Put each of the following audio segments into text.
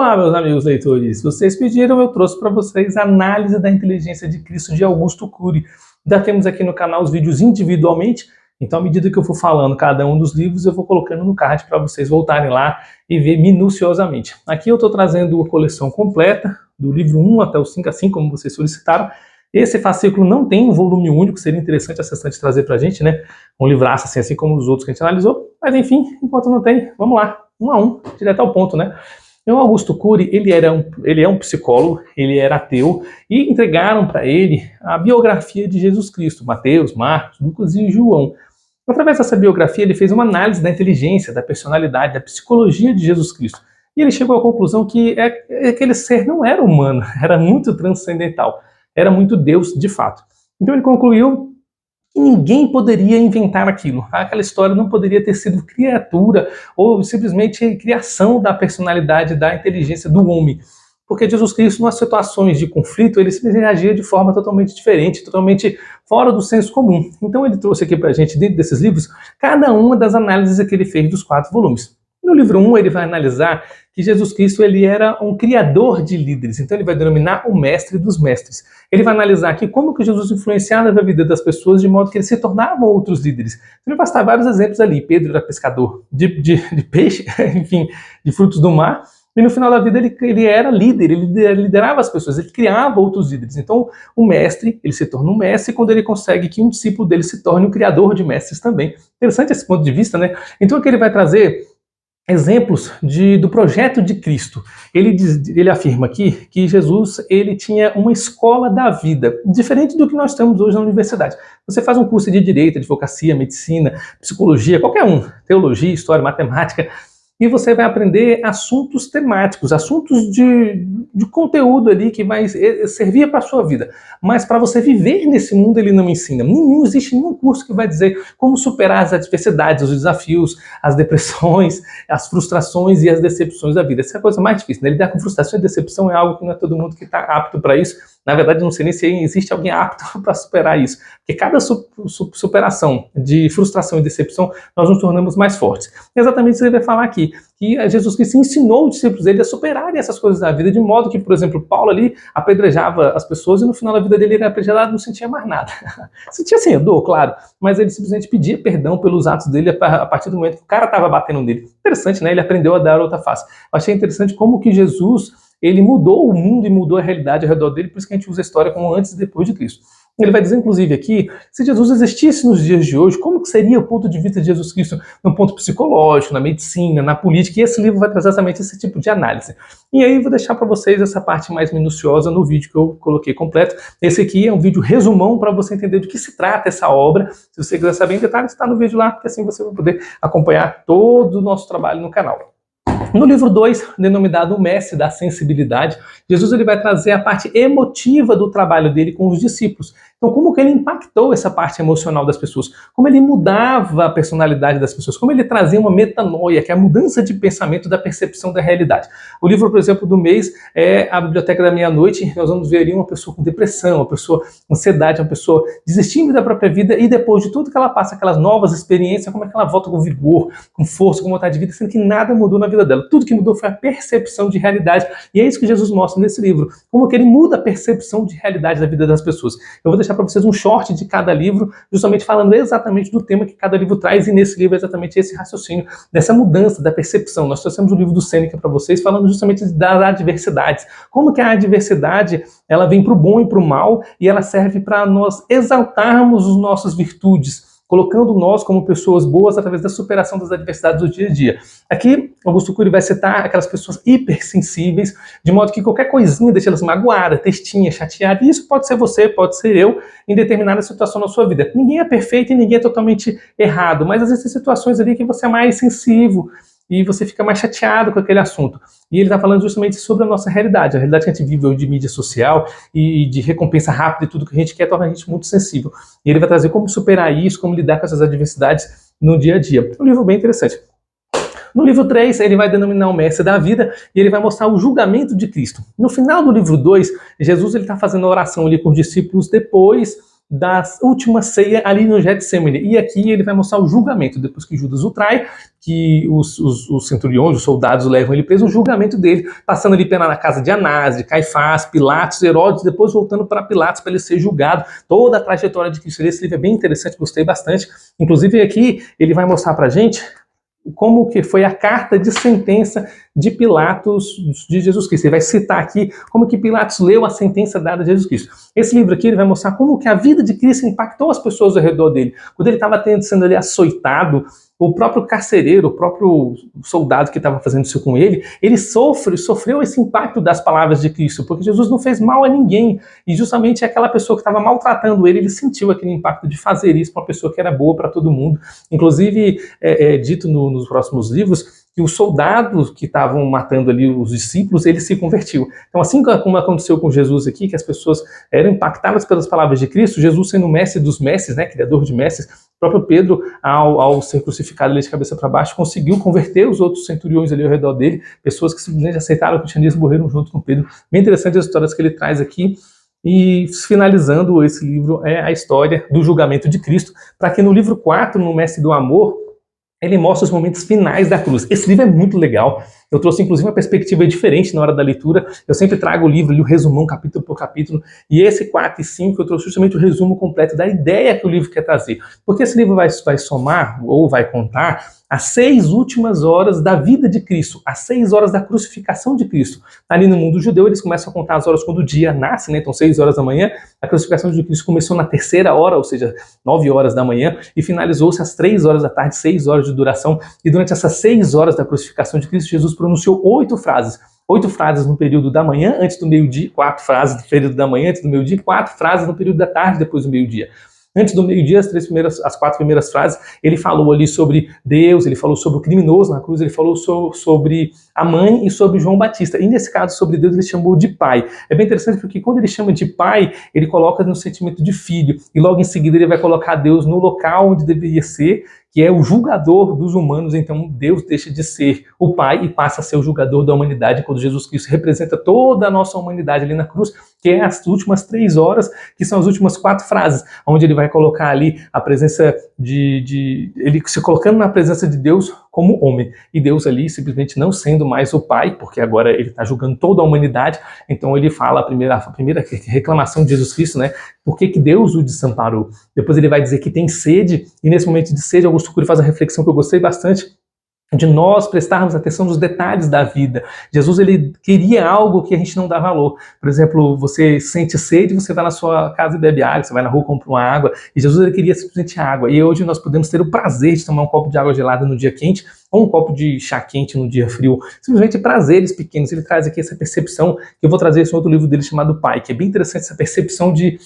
Olá, meus amigos leitores. Vocês pediram, eu trouxe para vocês a análise da inteligência de Cristo de Augusto Cury. Já temos aqui no canal os vídeos individualmente, então à medida que eu for falando cada um dos livros, eu vou colocando no card para vocês voltarem lá e ver minuciosamente. Aqui eu estou trazendo a coleção completa, do livro 1 até o 5, assim como vocês solicitaram. Esse fascículo não tem um volume único, seria interessante a acessante trazer para a gente, né? Um livraço assim como os outros que a gente analisou. Mas enfim, enquanto não tem, vamos lá, um a um, direto ao ponto, né? O Augusto Cury, ele é um psicólogo, ele era ateu, e entregaram para ele a biografia de Jesus Cristo, Mateus, Marcos, Lucas e João. Através dessa biografia, ele fez uma análise da inteligência, da personalidade, da psicologia de Jesus Cristo. E ele chegou à conclusão que aquele ser não era humano, era muito transcendental, era muito Deus de fato. Então ele concluiu que ninguém poderia inventar aquilo. Aquela história não poderia ter sido criatura ou simplesmente criação da personalidade, da inteligência do homem. Porque Jesus Cristo, nas situações de conflito, ele simplesmente agia de forma totalmente diferente, totalmente fora do senso comum. Então ele trouxe aqui para a gente, dentro desses livros, cada uma das análises que ele fez dos 4 volumes. No livro 1, ele vai analisar que Jesus Cristo ele era um criador de líderes, então ele vai denominar o mestre dos mestres. Ele vai analisar aqui como que Jesus influenciava a vida das pessoas de modo que eles se tornavam outros líderes. Ele vai citar vários exemplos ali. Pedro era pescador de peixe, enfim, de frutos do mar, e no final da vida ele era líder, ele liderava as pessoas, ele criava outros líderes. Então o mestre, ele se torna um mestre quando ele consegue que um discípulo dele se torne um criador de mestres também. Interessante esse ponto de vista, né? Então aqui ele vai trazer exemplos do projeto de Cristo. Ele afirma aqui que Jesus ele tinha uma escola da vida, diferente do que nós temos hoje na universidade. Você faz um curso de direito, advocacia, medicina, psicologia, qualquer um, teologia, história, matemática, e você vai aprender assuntos temáticos, assuntos de conteúdo ali que vai servir para a sua vida. Mas para você viver nesse mundo ele não ensina. Não existe nenhum curso que vai dizer como superar as adversidades, os desafios, as depressões, as frustrações e as decepções da vida. Essa é a coisa mais difícil, né? Lidar com frustração e decepção é algo que não é todo mundo que está apto para isso. Na verdade, não sei nem se existe alguém apto para superar isso. Porque cada superação de frustração e decepção, nós nos tornamos mais fortes. É exatamente isso que ele vai falar aqui, que Jesus Cristo ensinou os discípulos dele a superarem essas coisas da vida, de modo que, por exemplo, Paulo ali apedrejava as pessoas e no final da vida dele ele era apedrejado e não sentia mais nada. Sentia assim, dor, claro, mas ele simplesmente pedia perdão pelos atos dele a partir do momento que o cara estava batendo nele. Interessante, né? Ele aprendeu a dar outra face. Eu achei interessante como que Jesus ele mudou o mundo e mudou a realidade ao redor dele, por isso que a gente usa a história como antes e depois de Cristo. Ele vai dizer, inclusive, aqui, se Jesus existisse nos dias de hoje, como que seria o ponto de vista de Jesus Cristo no ponto psicológico, na medicina, na política, e esse livro vai trazer exatamente esse tipo de análise. E aí eu vou deixar para vocês essa parte mais minuciosa no vídeo que eu coloquei completo. Esse aqui é um vídeo resumão para você entender do que se trata essa obra. Se você quiser saber em detalhes, está no vídeo lá, porque assim você vai poder acompanhar todo o nosso trabalho no canal. No livro 2, denominado O Mestre da Sensibilidade, Jesus ele vai trazer a parte emotiva do trabalho dele com os discípulos. Então, como que ele impactou essa parte emocional das pessoas? Como ele mudava a personalidade das pessoas? Como ele trazia uma metanoia, que é a mudança de pensamento da percepção da realidade? O livro, por exemplo, do mês é A Biblioteca da Meia-Noite. Nós vamos ver ali uma pessoa com depressão, uma pessoa com ansiedade, uma pessoa desistindo da própria vida e depois de tudo que ela passa, aquelas novas experiências, como é que ela volta com vigor, com força, com vontade de vida, sendo que nada mudou na vida dela. Tudo que mudou foi a percepção de realidade. E é isso que Jesus mostra nesse livro. Como que ele muda a percepção de realidade da vida das pessoas. Eu vou deixar para vocês um short de cada livro, justamente falando exatamente do tema que cada livro traz, e nesse livro é exatamente esse raciocínio, dessa mudança da percepção. Nós trouxemos o livro do Sêneca para vocês, falando justamente das adversidades. Como que a adversidade, ela vem para o bom e para o mal, e ela serve para nós exaltarmos as nossas virtudes, colocando nós como pessoas boas através da superação das adversidades do dia a dia. Aqui, Augusto Cury vai citar aquelas pessoas hipersensíveis, de modo que qualquer coisinha deixa elas magoadas, tristinhas, chateadas, e isso pode ser você, pode ser eu, em determinada situação na sua vida. Ninguém é perfeito e ninguém é totalmente errado, mas às vezes tem situações ali que você é mais sensível, e você fica mais chateado com aquele assunto. E ele está falando justamente sobre a nossa realidade. A realidade que a gente vive hoje de mídia social e de recompensa rápida e tudo que a gente quer torna a gente muito sensível. E ele vai trazer como superar isso, como lidar com essas adversidades no dia a dia. Um livro bem interessante. No livro 3, ele vai denominar o mestre da vida e ele vai mostrar o julgamento de Cristo. No final do livro 2, Jesus está fazendo a oração ali com os discípulos depois da última ceia ali no Getsemane. E aqui ele vai mostrar o julgamento, depois que Judas o trai, que os centuriões, os soldados levam ele preso, o julgamento dele, passando ali pela casa de Anás, de Caifás, Pilatos, Herodes, depois voltando para Pilatos para ele ser julgado. Toda a trajetória de Cristo. Esse livro é bem interessante, gostei bastante. Inclusive aqui ele vai mostrar para a gente como que foi a carta de sentença de Pilatos de Jesus Cristo. Ele vai citar aqui como que Pilatos leu a sentença dada a Jesus Cristo. Esse livro aqui ele vai mostrar como que a vida de Cristo impactou as pessoas ao redor dele. Quando ele estava sendo ali açoitado, o próprio carcereiro, o próprio soldado que estava fazendo isso com ele sofreu esse impacto das palavras de Cristo, porque Jesus não fez mal a ninguém, e justamente aquela pessoa que estava maltratando ele sentiu aquele impacto de fazer isso para uma pessoa que era boa para todo mundo. Inclusive, é dito nos próximos livros, que os soldados que estavam matando ali os discípulos, ele se convertiu. Então, assim como aconteceu com Jesus aqui, que as pessoas eram impactadas pelas palavras de Cristo, Jesus sendo o mestre dos mestres, né, criador de mestres, o próprio Pedro, ao ser crucificado ali de cabeça para baixo, conseguiu converter os outros centuriões ali ao redor dele, pessoas que simplesmente aceitaram o cristianismo e morreram junto com Pedro. Bem interessante as histórias que ele traz aqui. E finalizando esse livro é a história do julgamento de Cristo, para que no livro 4, no Mestre do Amor, ele mostra os momentos finais da cruz. Esse livro é muito legal. Eu trouxe, inclusive, uma perspectiva diferente na hora da leitura. Eu sempre trago o livro, li o resumão, capítulo por capítulo. E esse 4 e 5, eu trouxe justamente o resumo completo da ideia que o livro quer trazer. Porque esse livro vai somar, ou vai contar, as 6 últimas horas da vida de Cristo, as 6 horas da crucificação de Cristo. Ali no mundo judeu, eles começam a contar as horas quando o dia nasce, né? Então 6 horas da manhã, a crucificação de Cristo começou na 3ª hora, ou seja, 9 horas da manhã, e finalizou-se às 3 horas da tarde, 6 horas de duração. E durante essas 6 horas da crucificação de Cristo, Jesus pronunciou 8 frases. 8 frases no período da manhã, antes do meio-dia, 4 frases no período da manhã, antes do meio-dia, 4 frases no período da tarde, depois do meio-dia. Antes do meio-dia, as 4 primeiras frases, ele falou ali sobre Deus, ele falou sobre o criminoso na cruz, ele falou sobre a mãe e sobre João Batista. E nesse caso, sobre Deus, ele chamou de pai. É bem interessante porque quando ele chama de pai, ele coloca no sentimento de filho. E logo em seguida ele vai colocar Deus no local onde deveria ser, que é o julgador dos humanos. Então Deus deixa de ser o pai e passa a ser o julgador da humanidade, quando Jesus Cristo representa toda a nossa humanidade ali na cruz, que é as últimas 3 horas, que são as últimas 4 frases, onde ele vai colocar ali a presença ele se colocando na presença de Deus como homem, e Deus ali simplesmente não sendo mais o pai, porque agora ele está julgando toda a humanidade. Então ele fala a primeira reclamação de Jesus Cristo, né? Por que Deus o desamparou? Depois ele vai dizer que tem sede, e nesse momento de sede, Augusto Cury faz a reflexão que eu gostei bastante, de nós prestarmos atenção nos detalhes da vida. Jesus, ele queria algo que a gente não dá valor. Por exemplo, você sente sede, você vai na sua casa e bebe água, você vai na rua e compra uma água, e Jesus, ele queria simplesmente água. E hoje nós podemos ter o prazer de tomar um copo de água gelada no dia quente, ou um copo de chá quente no dia frio. Simplesmente prazeres pequenos. Ele traz aqui essa percepção, que eu vou trazer esse outro livro dele chamado Pai, que é bem interessante essa percepção de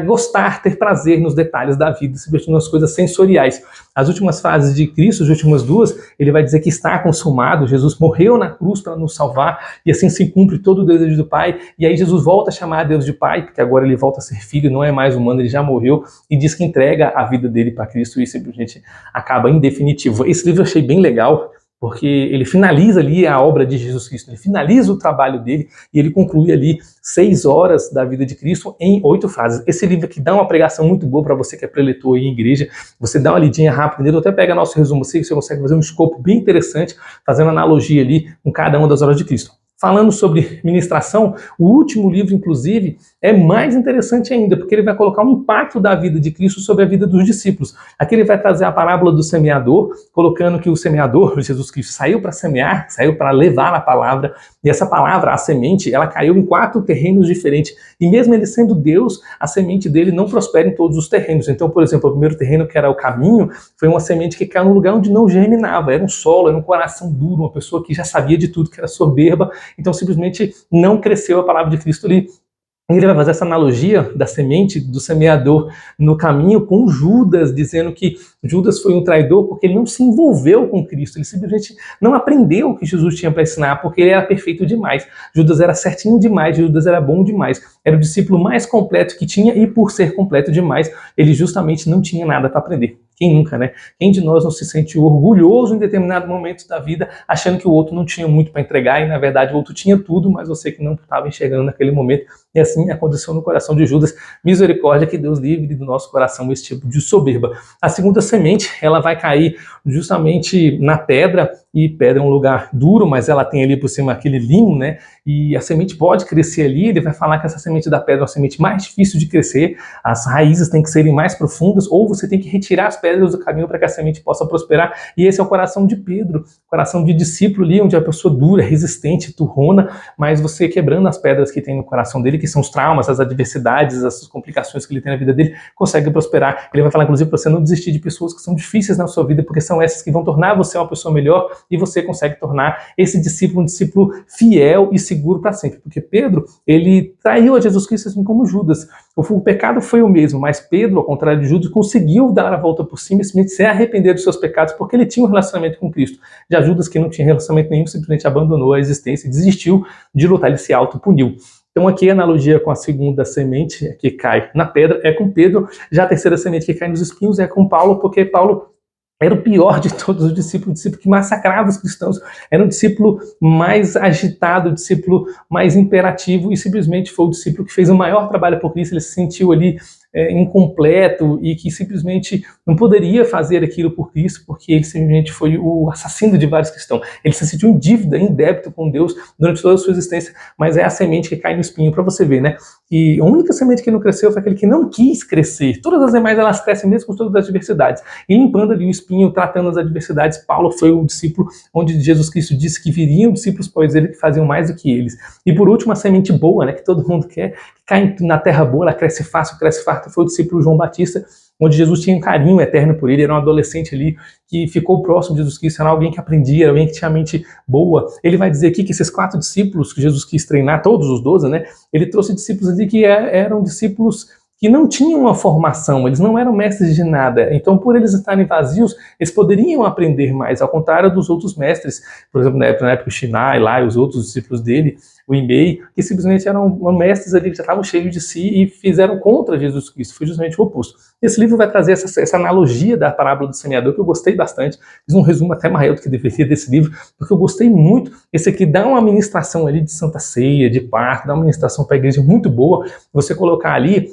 gostar, ter prazer nos detalhes da vida, simplesmente nas coisas sensoriais. As últimas frases de Cristo, as últimas 2, ele vai dizer que está consumado, Jesus morreu na cruz para nos salvar, e assim se cumpre todo o desejo do Pai, e aí Jesus volta a chamar Deus de Pai, porque agora ele volta a ser filho, não é mais humano, ele já morreu, e diz que entrega a vida dele para Cristo, e simplesmente acaba em definitivo. Esse livro eu achei bem legal, porque ele finaliza ali a obra de Jesus Cristo, ele finaliza o trabalho dele e ele conclui ali 6 horas da vida de Cristo em 8 frases. Esse livro aqui dá uma pregação muito boa para você que é preletor em igreja, você dá uma lidinha rápida nele, até pega nosso resumo assim, você consegue fazer um escopo bem interessante, fazendo analogia ali com cada uma das horas de Cristo. Falando sobre ministração, o último livro, inclusive, é mais interessante ainda, porque ele vai colocar um impacto da vida de Cristo sobre a vida dos discípulos. Aqui ele vai trazer a parábola do semeador, colocando que o semeador, Jesus Cristo, saiu para semear, saiu para levar a palavra, e essa palavra, a semente, ela caiu em 4 terrenos diferentes. E mesmo ele sendo Deus, a semente dele não prospera em todos os terrenos. Então, por exemplo, o primeiro terreno, que era o caminho, foi uma semente que caiu num lugar onde não germinava, era um solo, era um coração duro, uma pessoa que já sabia de tudo, que era soberba. Então simplesmente não cresceu a palavra de Cristo ali. Ele vai fazer essa analogia da semente do semeador no caminho com Judas, dizendo que Judas foi um traidor porque ele não se envolveu com Cristo, ele simplesmente não aprendeu o que Jesus tinha para ensinar, porque ele era perfeito demais. Judas era certinho demais, Judas era bom demais, era o discípulo mais completo que tinha, e por ser completo demais, ele justamente não tinha nada para aprender. Quem nunca, né? Quem de nós não se sente orgulhoso em determinado momento da vida, achando que o outro não tinha muito para entregar, e na verdade o outro tinha tudo, mas você que não estava enxergando naquele momento, e assim aconteceu no coração de Judas. Misericórdia, que Deus livre do nosso coração esse tipo de soberba. A segunda semente, ela vai cair justamente na pedra, e pedra é um lugar duro, mas ela tem ali por cima aquele limo, né? E a semente pode crescer ali. Ele vai falar que essa semente da pedra é uma semente mais difícil de crescer, as raízes têm que serem mais profundas, ou você tem que retirar as pedras do caminho para que a semente possa prosperar. E esse é o coração de Pedro, coração de discípulo ali, onde a pessoa dura, resistente, turrona, mas você quebrando as pedras que tem no coração dele, que são os traumas, as adversidades, as complicações que ele tem na vida dele, consegue prosperar. Ele vai falar, inclusive, para você não desistir de pessoas que são difíceis na sua vida, porque são essas que vão tornar você uma pessoa melhor, e você consegue tornar esse discípulo um discípulo fiel e seguro para sempre. Porque Pedro, ele traiu a Jesus Cristo assim como Judas. O pecado foi o mesmo, mas Pedro, ao contrário de Judas, conseguiu dar a volta por cima e simplesmente se arrepender dos seus pecados, porque ele tinha um relacionamento com Cristo. Já Judas, que não tinha relacionamento nenhum, simplesmente abandonou a existência e desistiu de lutar, ele se autopuniu. Então aqui a analogia com a segunda semente que cai na pedra é com Pedro, já a terceira semente que cai nos espinhos é com Paulo, porque Paulo era o pior de todos os discípulos, o discípulo que massacrava os cristãos, era um discípulo mais agitado, o discípulo mais imperativo, e simplesmente foi o discípulo que fez o maior trabalho por Cristo. Ele se sentiu ali incompleto e que simplesmente não poderia fazer aquilo por Cristo, porque ele simplesmente foi o assassino de vários cristãos. Ele se sentiu em dívida, em débito com Deus durante toda a sua existência, mas é a semente que cai no espinho, para você ver, né? E a única semente que não cresceu foi aquele que não quis crescer. Todas as demais, elas crescem mesmo com todas as adversidades. E limpando ali o espinho, tratando as adversidades, Paulo foi o discípulo onde Jesus Cristo disse que viriam discípulos após ele que faziam mais do que eles. E por último, a semente boa, né, que todo mundo quer, que cai na terra boa, ela cresce fácil, cresce farta, foi o discípulo João Batista, onde Jesus tinha um carinho eterno por ele, era um adolescente ali que ficou próximo de Jesus Cristo, era alguém que aprendia, era alguém que tinha a mente boa. Ele vai dizer aqui que esses 4 discípulos que Jesus quis treinar, todos os 12, né, ele trouxe discípulos ali que eram discípulos que não tinham uma formação, eles não eram mestres de nada, então por eles estarem vazios, eles poderiam aprender mais, ao contrário dos outros mestres, por exemplo, na época o Shinai lá e os outros discípulos dele, o Inbei, que simplesmente eram mestres ali que já estavam cheios de si e fizeram contra Jesus Cristo, foi justamente o oposto. Esse livro vai trazer essa analogia da parábola do semeador, que eu gostei bastante, fiz um resumo até maior do que deveria desse livro, porque eu gostei muito. Esse aqui dá uma ministração ali de Santa Ceia, de parto, dá uma ministração para a igreja muito boa, você colocar ali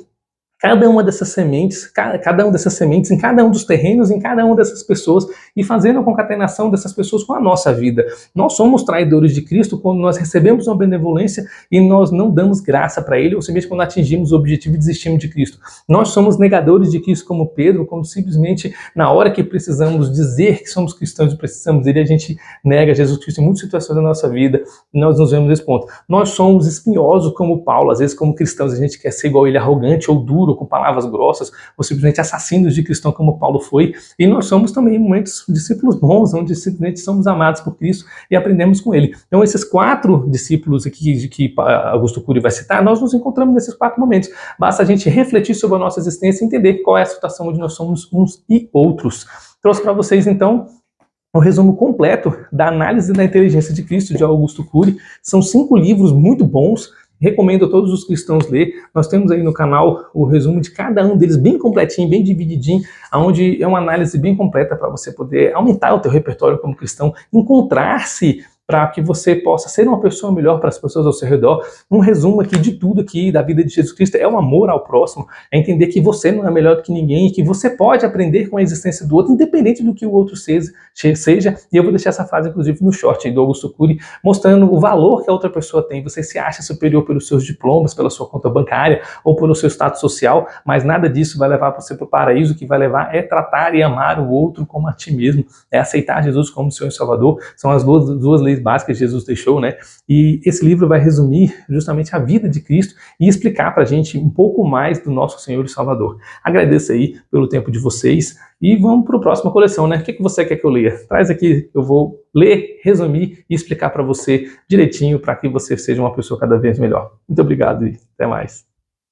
cada uma dessas sementes, cada uma dessas sementes em cada um dos terrenos, em cada uma dessas pessoas, e fazendo a concatenação dessas pessoas com a nossa vida. Nós somos traidores de Cristo quando nós recebemos uma benevolência e nós não damos graça para Ele, ou simplesmente quando atingimos o objetivo e desistimos de Cristo. Nós somos negadores de Cristo como Pedro, quando simplesmente na hora que precisamos dizer que somos cristãos e precisamos dele, a gente nega Jesus Cristo em muitas situações da nossa vida, e nós nos vemos nesse ponto. Nós somos espinhosos como Paulo, às vezes como cristãos a gente quer ser igual ele, arrogante ou duro, com palavras grossas, ou simplesmente assassinos de cristão como Paulo foi, e nós somos também muitos discípulos bons, onde simplesmente somos amados por Cristo e aprendemos com ele. Então esses 4 discípulos aqui que Augusto Cury vai citar, nós nos encontramos nesses 4 momentos. Basta a gente refletir sobre a nossa existência e entender qual é a situação onde nós somos uns e outros. Trouxe para vocês então o resumo completo da análise da inteligência de Cristo de Augusto Cury. São 5 livros muito bons, recomendo a todos os cristãos ler. Nós temos aí no canal o resumo de cada um deles, bem completinho, bem divididinho, onde é uma análise bem completa para você poder aumentar o teu repertório como cristão, encontrar-se para que você possa ser uma pessoa melhor para as pessoas ao seu redor. Um resumo aqui de tudo aqui da vida de Jesus Cristo é o amor ao próximo, é entender que você não é melhor do que ninguém e que você pode aprender com a existência do outro, independente do que o outro seja. E eu vou deixar essa frase, inclusive, no short do Augusto Cury, mostrando o valor que a outra pessoa tem. Você se acha superior pelos seus diplomas, pela sua conta bancária ou pelo seu status social, mas nada disso vai levar você para o paraíso. O que vai levar é tratar e amar o outro como a ti mesmo, é aceitar Jesus como Senhor e Salvador. São as duas leis básicas que Jesus deixou, né? E esse livro vai resumir justamente a vida de Cristo e explicar para a gente um pouco mais do nosso Senhor e Salvador. Agradeço aí pelo tempo de vocês e vamos para a próxima coleção, né? O que você quer que eu leia? Traz aqui, eu vou ler, resumir e explicar para você direitinho para que você seja uma pessoa cada vez melhor. Muito obrigado e até mais.